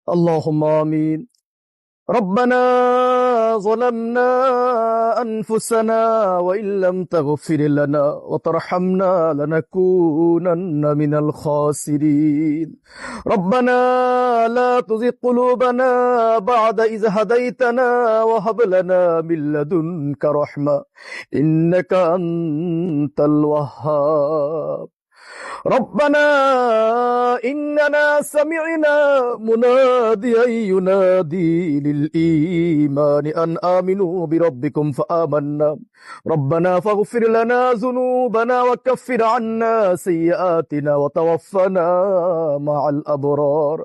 اللهم آمين. ربنا ظلمنا أنفسنا وإن لم تغفر لنا وترحمنا لنكونن من الخاسرين. ربنا لا تزغ قلوبنا بعد إذ هديتنا وهب لنا من لدنك رحمة إنك أنت الوهاب. ربنا إننا سمعنا مناديا ينادي للإيمان أن آمنوا بربكم فآمنا ربنا فاغفر لنا ذنوبنا وكفر عنا سيئاتنا وتوفنا مع الأبرار.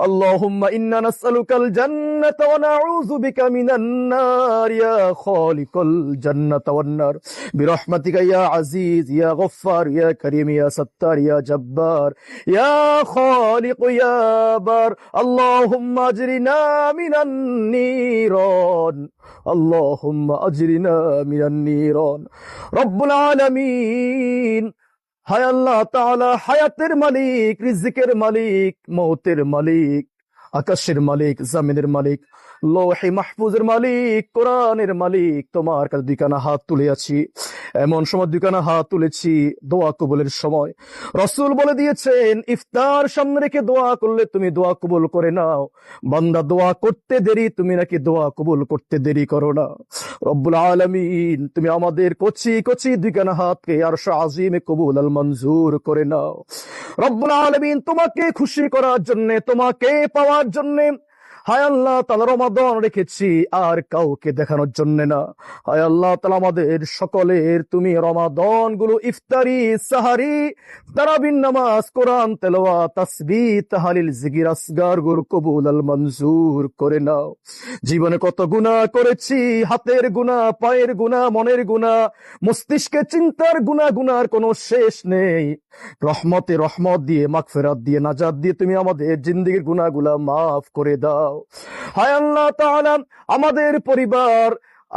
اللهم إنا نسألك الجنة ونعوذ بك من النار يا خالق الجنة والنار برحمتك يا عزيز يا غفار يا كريم يا ستار يا جبار يا خالق يا بار. اللهم أجرنا من النيران اللهم أجرنا من النيران رب العالمين. হায় আল্লাহ তাআলা, হায়াতের মালিক, রিজিকের মালিক, মওতের মালিক, আকাশের মালিক, জমিনের মালিক, লৌহে মাহফুজের মালিক, কোরআনের মালিক, তোমার কাছে দুইখানা হাত তুলে আছি। এমন সময় দুইখানা হাত তুলেছি দোয়া কবুলের সময়। রাসূল বলে দিয়েছেন, ইফতার সামনে রেখে দোয়া করলে তুমি দোয়া কবুল করে নাও। বান্দা দোয়া করতে দেরি, তুমি নাকি দোয়া কবুল করতে দেরি করো না। রব্বুল আলামিন, তুমি আমাদের কচি কচি দুইখানা হাতকে আরশ আজিমে কবুল আল মঞ্জুর করে নাও। রব্বুল আলামিন, তোমাকে খুশি করার জন্য, তোমাকে পাওয়ার জন্য হায় আল্লাহ তাআলা রমাদান রেখেছি, আর কাউকে দেখানোর জন্য না। হায় আল্লাহ তাআলা, আমাদের সকলের তুমি রমাদান গুলো ইফতারি, সাহারি, তারাবির নামাজ, কোরআন তেলাওয়াত, তাসবিহ, তাহলিল, জিকির, আসগার গুলো কবুল আল মঞ্জুর করে নাও। জীবনে কত গুনাহ করেছি, হাতের গুনাহ, পায়ের গুনাহ, মনের গুনাহ, মস্তিষ্কে চিন্তার গুনাহ, গুনার কোনো শেষ নেই। রহমতে রহমত দিয়ে, মাগফিরাত দিয়ে, নাজাত দিয়ে তুমি আমাদের জিন্দেগির গুনাহগুলা মাফ করে দাও। হায় আল্লাহ তাআলা, আমাদের পরিবার,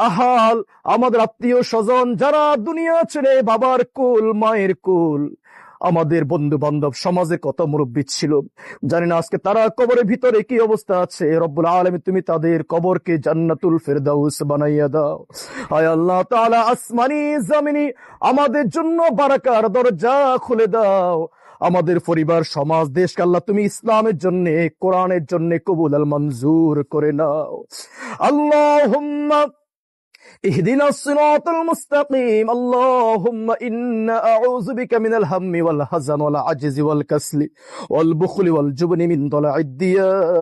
আহাল, আমাদের আত্মীয় স্বজন যারা দুনিয়া ছেড়ে, বাবার কুল, মায়ের কুল, আমাদের বন্ধু বান্ধব, সমাজে কত মুরব্বী ছিল, জানি না আজকে তারা কবরের ভিতরে কি অবস্থা আছে। রব্বুল আলামিন, তুমি তাদের কবরকে জান্নাতুল ফেরদাউস বানাইয়া দাও। হায় আল্লাহ তাআলা, আসমানি জমিনি আমাদের জন্য বারাকার দরজা খুলে দাও। আমাদের পরিবার, সমাজ, দেশকে আল্লাহ তুমি ইসলামের জন্য, কোরআনের জন্য কবুল আল মঞ্জুর করে নাও। আল্লাহুম্মা اهدنا الصراط المستقيم. اللهم إنا أعوذ بك من الهم والحزن والعجز والكسل والبخل والجبن من ضلع الديار